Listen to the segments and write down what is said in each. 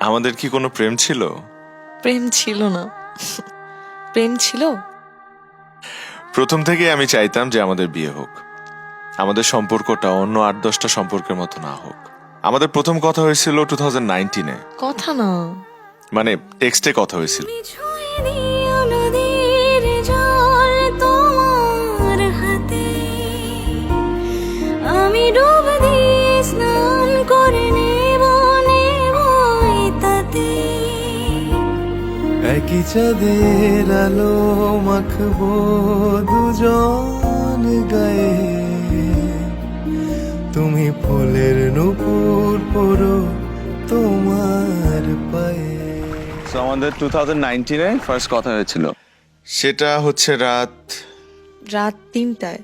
আমাদের কি কোনো প্রেম ছিল? প্রেম ছিল না। প্রেম ছিল। প্রথম থেকেই আমি চাইতাম যে আমাদের বিয়ে হোক, আমাদের সম্পর্কটা অন্য 8-10টা সম্পর্কের মতো না হোক। আমাদের প্রথম কথা হয়েছিল 2019-এ, কথা না, মানে টেক্সটে কথা হয়েছিল। আমি ডুব দিয়ে স্নান করে নেব তাতে একই চাঁদের আলো মাখবো দুজন গায়ে, তুমি ফুলের নূপুর পরো তোমার পায়ে। তো আমাদের 2019-এ ফার্স্ট কথা হয়েছিল। সেটা হচ্ছে রাত 3টায়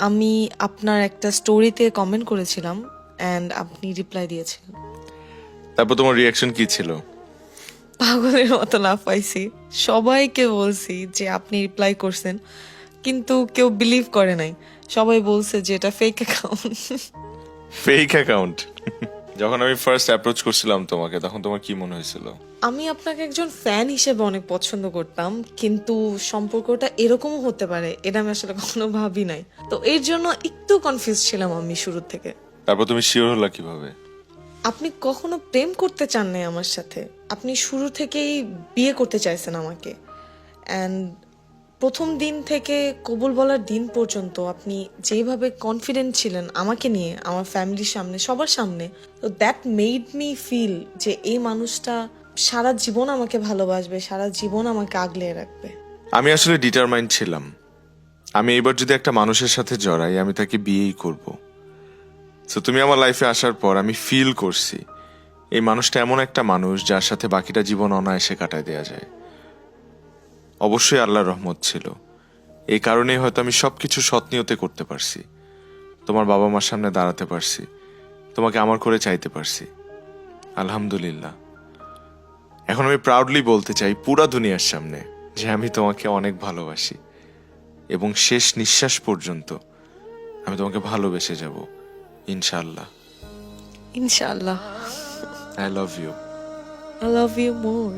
আমি আপনার একটা স্টোরিতে কমেন্ট করেছিলাম অ্যান্ড আপনি রিপ্লাই দিয়েছিলেন। তারপর তোমার রিয়াকশন কি ছিল? পাগলের মতো লাফাইছি, সবাইকে বলছি যে আপনি রিপ্লাই করছেন, কিন্তু কেউ বিলিভ করে নাই। সবাই বলছে যে এটা ফেক অ্যাকাউন্ট। Fake account. যখন আমি ফার্স্ট অ্যাপ্রোচ করছিলাম তোমাকে, তখন তোমার কি মনে হয়েছিল? আমি আপনাকে একজন ফ্যান হিসেবে অনেক পছন্দ করতাম, কিন্তু সম্পর্কটা এরকমও হতে পারে এটা আমি আসলে কখনো ভাবি নাই। তো এর জন্য একটু কনফিউজ ছিলাম আমি শুরু থেকে। তারপর তুমি শিওর হলা কিভাবে? আপনি কখনো প্রেম করতে চান নাই আমার সাথে, আপনি শুরু থেকেই বিয়ে করতে চাইছেন আমাকে। অ্যান্ড প্রথম দিন থেকে কবুল বলার দিন পর্যন্ত আপনি যেভাবে কনফিডেন্ট ছিলেন আমাকে নিয়ে, আমার ফ্যামিলির সামনে, সবার সামনে, তো দ্যাট মেড মি ফিল যে এই মানুষটা সারা জীবন আমাকে ভালোবাসবে, সারা জীবন আমাকে আগলে রাখবে। আমি আসলে ডিটারমাইন্ড ছিলাম, আমি এবার যদি একটা মানুষের সাথে জড়াই আমি তাকে বিয়েই করব। তো তুমি আমার লাইফে আসার পর আমি ফিল করছি এই মানুষটা এমন একটা মানুষ যার সাথে বাকিটা জীবন অনায়াসে কাটায় দেয়া যায়। অবশ্যই আল্লাহর রহমত ছিল, এই কারণেই হয়তো আমি সবকিছু সৎ নিয়তে করতে পারছি, তোমার বাবা মার সামনে দাঁড়াতে পারছি, তোমাকে আমার করে চাইতে পারছি। আলহামদুলিল্লাহ। এখন আমি প্রাউডলি বলতে চাই পুরা দুনিয়ার সামনে যে আমি তোমাকে অনেক ভালোবাসি এবং শেষ নিঃশ্বাস পর্যন্ত আমি তোমাকে ভালোবেসে যাব, ইনশাআল্লাহ। ইনশাআল্লাহ। I love you. I love you more.